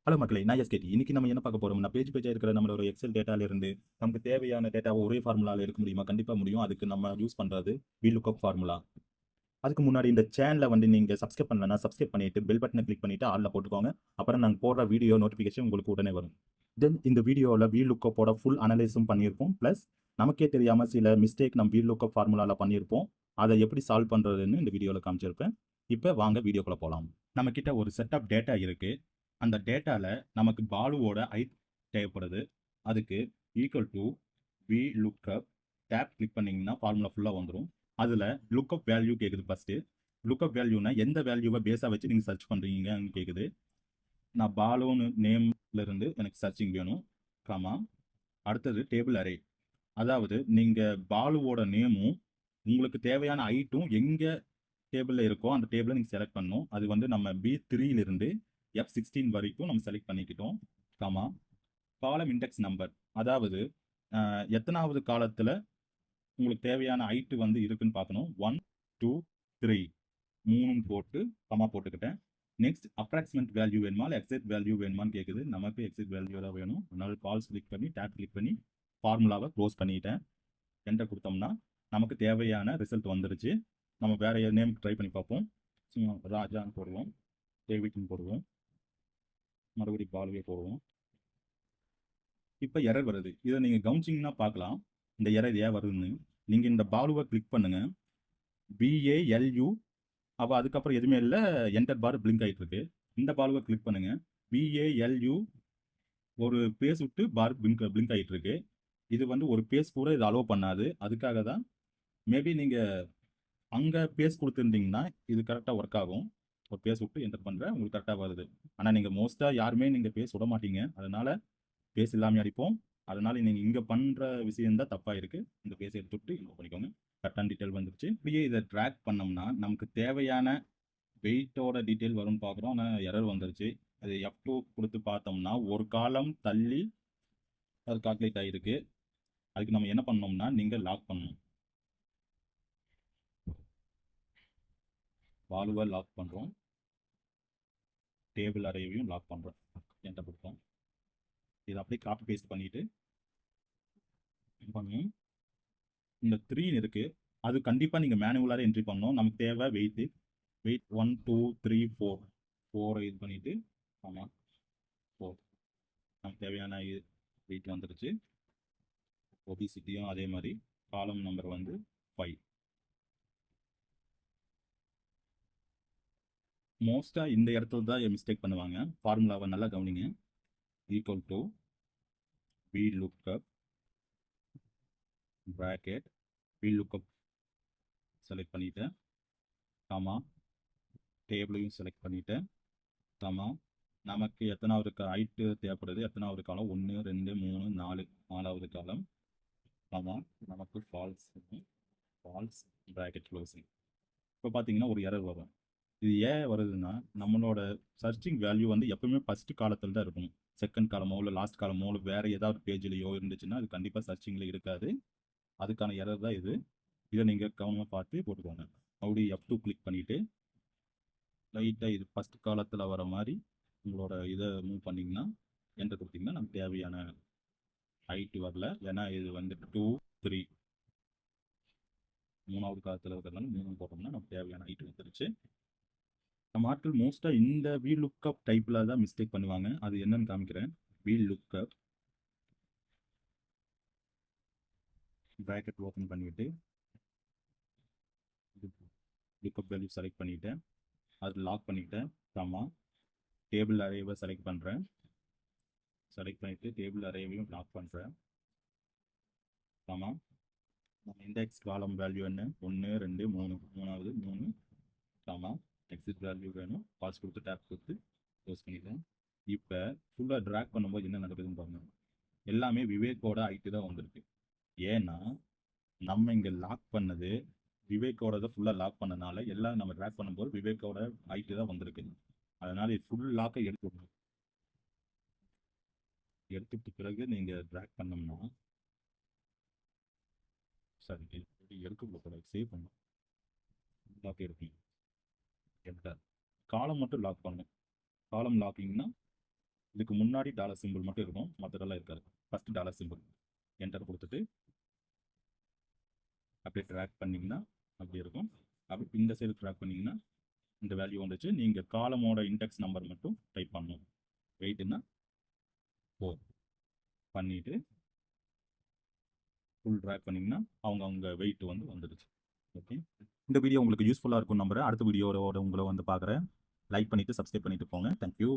Hello மக்களே, நான் SKD. இன்னைக்கு நம்ம என்ன பார்க்க போறோம்னா, பேஜா இருக்கிற நம்மளோட எக்ஸல் டேட்டால இருந்து நமக்கு தேவையான டேட்டாவை ஒரே ஃபார்முலால எடுக்க முடியுமா? கண்டிப்பா முடியும். அதுக்கு நம்ம யூஸ் பண்றது VLOOKUP ஃபார்முலா. அதுக்கு முன்னாடி இந்த சேனலை வந்து நீங்க சப்ஸ்கிரைப் பண்ணலன்னா சப்ஸ்கிரைப் பண்ணிட்டு பெல் பட்டனை கிளிக் பண்ணிட்டு ஆல்ல போட்டுக்கோங்க. அப்புறம் நாங்கள் போடுற வீடியோ நோட்டிஃபிகேஷன் உங்களுக்கு உடனே வரும். தென் இந்த வீடியோவில் VLOOKUPோட ஃபுல் அனலைஸும் பண்ணியிருப்போம். ப்ளஸ் நமக்கே தெரியாம சில மிஸ்டேக் நம்ம VLOOKUP ஃபார்முலால பண்ணியிருப்போம். அதை எப்படி சால்வ் பண்றதுன்னு இந்த வீடியோவில் காமிச்சிருப்பேன். இப்போ வாங்க வீடியோக்குள்ள போகலாம். நம்ம கிட்ட ஒரு செட் ஆஃப் டேட்டா இருக்கு. அந்த டேட்டால நமக்கு பாலுவோட தேவைப்படுது. அதுக்கு equal to VLOOKUP tape click பண்ணீங்கன்னா ஃபார்முலா ஃபுல்லாக வந்துடும். அதில் லுக்அப் வேல்யூ கேட்குது. ஃபர்ஸ்ட் லுக்அப் வேல்யூனா எந்த வேல்யூவை பேஸாக வச்சு நீங்கள் சர்ச் பண்ணுறீங்கன்னு கேட்குது. நான் பாலோன்னு நேம்ல இருந்து எனக்கு சர்ச்சிங் வேணும். காமா அடுத்தது டேபிள் அரே, அதாவது நீங்கள் பாலுவோட நேமும் உங்களுக்கு தேவையான ஐட்டும் எங்கே டேபிளில் இருக்கோ அந்த டேபிளை நீங்கள் செலக்ட் பண்ணணும். அது வந்து நம்ம B3 F16 வரைக்கும் நம்ம செலக்ட் பண்ணிக்கிட்டோம். காமா காலம் இண்டெக்ஸ் நம்பர், அதாவது எத்தனாவது காலத்தில் உங்களுக்கு தேவையான ஐட்டு வந்து இருக்குன்னு பார்க்கணும். 1 2 3 மூணும் போட்டு கமா போட்டுக்கிட்டேன். நெக்ஸ்ட் அப்ராக்சிமேட் வேல்யூ வேணுமா இல்லை எக்ஸாக்ட் வேல்யூ வேணுமான்னு கேட்குது. நமக்கு எக்ஸாக்ட் வேல்யூ தான் வேணும். அதனால கால்ஸ் கிளிக் பண்ணி டேப் கிளிக் பண்ணி ஃபார்முலாவை க்ளோஸ் பண்ணிட்டேன். என்டர் கொடுத்தோம்னா நமக்கு தேவையான ரிசல்ட் வந்துருச்சு. நம்ம வேற நேம் ட்ரை பண்ணி பார்ப்போம். ராஜான்னு போடுவோம், டேவிட்னு போடுவோம், மறுபடியும் பாலுவே போடுவோம். இப்போ எரர் வருது. இதை நீங்கள் கவனிச்சிங்கன்னா பார்க்கலாம் இந்த எரர் ஏன் வருதுன்னு. நீங்கள் இந்த பாலுவை கிளிக் பண்ணுங்க, BALU, அப்போ அதுக்கப்புறம் எதுவுமே இல்லை, என்டர் பார் பிளிங்க் ஆகிட்டு இருக்கு. இந்த பாலுவை கிளிக் பண்ணுங்க, BALU ஒரு பேஸ் விட்டு பார் பிளிங்க் ஆகிட்டு இருக்கு. இது வந்து ஒரு பேஸ் கூட இது அலோவ் பண்ணாது. அதுக்காக தான் மேபி நீங்கள் அங்கே பேஸ் கொடுத்துருந்தீங்கன்னா இது கரெக்டாக ஒர்க் ஆகும். ஒரு பேஸ் விட்டு என்டர் பண்ணுறேன், உங்களுக்கு கரெக்டாக வருது. ஆனால் நீங்கள் மோஸ்ட்டாக யாருமே நீங்கள் பேஸ் விட மாட்டீங்க, அதனால பேஸ் இல்லாமல் அடிப்போம். அதனால நீங்கள் இங்கே பண்ணுற விஷயம் தான் தப்பாக இருக்குது. இந்த பேஸை எடுத்துவிட்டு இங்கே பண்ணிக்கோங்க. கரெக்டான டீட்டெயில் வந்துருச்சு. இப்படியே இதை ட்ராக் பண்ணோம்னா நமக்கு தேவையான வெயிட்டோட டீட்டெயில் வரும்னு பார்க்குறோம். ஆனால் எரர் வந்துருச்சு. அது F2 கொடுத்து பார்த்தோம்னா ஒரு காலம் தள்ளி அது கால்குலேட் ஆகிருக்கு. அதுக்கு நம்ம என்ன பண்ணோம்னா நீங்கள் லாக் பண்ணணும். வால்வை லாக் பண்ணுறோம், டேபிள் அரேவையும் லாக் பண்ணுறோம். என்டர் கொடுப்போம். இதை அப்படியே காப்பி பேஸ்ட் பண்ணிட்டு பண்ணுவோம். இந்த 3 இருக்கு, அது கண்டிப்பாக நீங்கள் மேனுவலாக என்ட்ரி பண்ணணும். நமக்கு தேவை வெயிட் 1 2 3 4 இது பண்ணிட்டு ஆமாம் 4 நமக்கு தேவையான வெயிட் வந்துருச்சு. ஒபிசிட்டியும் அதே மாதிரி. காலம் நம்பர் வந்து 5. மோஸ்ட்டாக இந்த இடத்துல தான் மிஸ்டேக் பண்ணுவாங்க. ஃபார்முலாவை நல்லா கவனிங்க. Equal to VLOOKUP bracket VLOOKUP select பண்ணிட்டேன், காமா டேபிளையும் செலக்ட் பண்ணிட்டேன், காமா நமக்கு எத்தனாவது ஐட்டு தேவைப்படுது, எத்தனாவது காலம் 1 2 3 4 4வது காலம், காமா நமக்கு ஃபால்ஸ் ப்ராக்கெட் க்ளோசிங். இப்போ பார்த்தீங்கன்னா ஒரு எரர் வரும். இது ஏன் வருதுன்னா நம்மளோட சர்ச்சிங் வேல்யூ வந்து எப்பவுமே ஃபர்ஸ்ட் காலத்தில் தான் இருக்கணும். செகண்ட் காலமோ இல்லை லாஸ்ட் காலமோ இல்லை வேற ஏதாவது பேஜ்லையோ இருந்துச்சுன்னா அது கண்டிப்பாக சர்ச்சிங்கில் இருக்காது. அதுக்கான எரர் தான் இது. இதை நீங்கள் கவனமாக பார்த்து போட்டுக்கோங்க. மறுபடியும் F2 கிளிக் பண்ணிவிட்டு லைட்டாக இது ஃபர்ஸ்ட் காலத்தில் வர மாதிரி உங்களோட இதை மூவ் பண்ணிங்கன்னா என்டர் கொடுத்தீங்கன்னா நமக்கு தேவையான ஹைட்டு வரல. ஏன்னா இது வந்து 2 3 மூணாவது காலத்தில் இருக்கிறதுனால 3 போட்டோம்னா நமக்கு தேவையான ஹைட்டு வந்துருச்சு. நம்ம ஆட்கள் மோஸ்ட்டாக இந்த VLOOKUP டைப்பில் தான் மிஸ்டேக் பண்ணுவாங்க. அது என்னன்னு காமிக்கிறேன். VLOOKUP ப்ராக்கெட் ஓப்பன் பண்ணிவிட்டு லுக்அப் வேல்யூ செலக்ட் பண்ணிவிட்டேன், அது லாக் பண்ணிவிட்டேன், காமா டேபிள் அரேவை செலக்ட் பண்ணுறேன், செலக்ட் பண்ணிவிட்டு டேபிள் அரேவையும் லாக் பண்ணுறேன், காமா நம்ம இண்டெக்ஸ் காலம் வேல்யூ என்ன 1 2 3 மூணாவது 3, காமா எக்ஸிட் வேல்யூ வேணும், பாஸ் கொடுத்து டேப் கொடுத்து க்ளோஸ் பண்ணிட்டேன். இப்போ ஃபுல்லாக ட்ராக் பண்ணும்போது என்ன நடக்குதுன்னு பாருங்க. எல்லாமே விவேக்கோட ஐட்டு தான் வந்திருக்கு. ஏன்னா நம்ம இங்கே லாக் பண்ணது விவேக்கோட ஃபுல்லாக லாக் பண்ணனால எல்லாம் நம்ம ட்ராக் பண்ணும்போது விவேக்கோட ஐட்டு தான் வந்திருக்கு. அதனால ஃபுல் லாக்கை எடுத்துடணும். எடுத்துட்டு பிறகு நீங்கள் ட்ராக் பண்ணோம்னா சரி எடுக்க சேவ் பண்ணும் லாக் எடுப்பீங்க. என்டர் காலம் மட்டும் லாக் பண்ணும். காலம் லாக்கிங்னா இதுக்கு முன்னாடி டாலர் சிம்பிள் மட்டும் இருக்கும், மற்றதெல்லாம் இருக்காது. ஃபர்ஸ்ட் டாலர் சிம்பிள் என்டர் கொடுத்துட்டு அப்படியே ட்ராக் பண்ணிங்கன்னா அப்படி இருக்கும். அப்படி இந்த சைடு ட்ராக் பண்ணிங்கன்னா இந்த வேல்யூ வந்துச்சு. நீங்கள் காலமோட இண்டெக்ஸ் நம்பர் மட்டும் டைப் பண்ணணும். வெயிட்னா 4 பண்ணிவிட்டு ஃபுல் ட்ராக் பண்ணிங்கன்னா அவங்க வெயிட் வந்துடுச்சு. ஓகே, இந்த வீடியோ உங்களுக்கு யூஸ்ஃபுல்லாக இருக்கும் நம்புறேன். அடுத்த வீடியோவோட உங்களை பார்க்குறேன். லைக் பண்ணிவிட்டு சப்ஸ்கிரைப் பண்ணிவிட்டு போங்க. தேங்க்யூ.